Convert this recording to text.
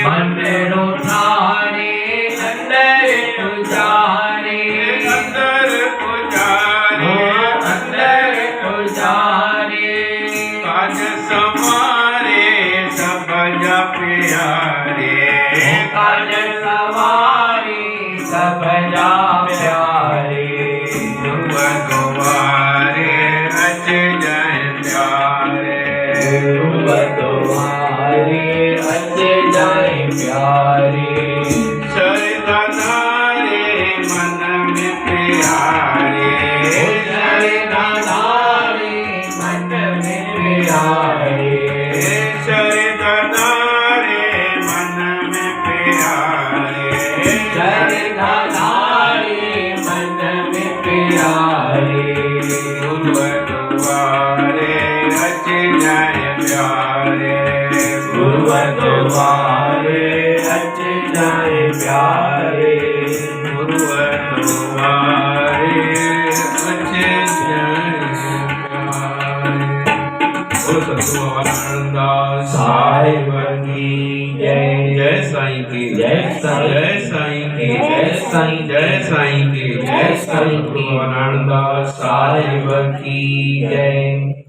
मननो ठाणे अंदर पुजारे अंदर पुजारे अंदर पुजारे काज समारे सब प्यारे काज सवारे सब जा प्यारे दुआरे रच जाए प्यारे दुआरे रच जाए प्यारे शरदारे मन में प्यारे शरदारे मन में प्यारे शरदारे मन में प्यारे शरदारे मन में प्यारे दुआरे रच जाए प्यारे दुआरे रच जाए प्यारे दुआरे रच जाए प्यारे। बोलो सतगुरु आनंदास साहिब की जय। जय साईं की जय साईं। जय साईं की जय साईं। जय साईं की जय साईं की। सतगुरु आनंदास साहिब की जय।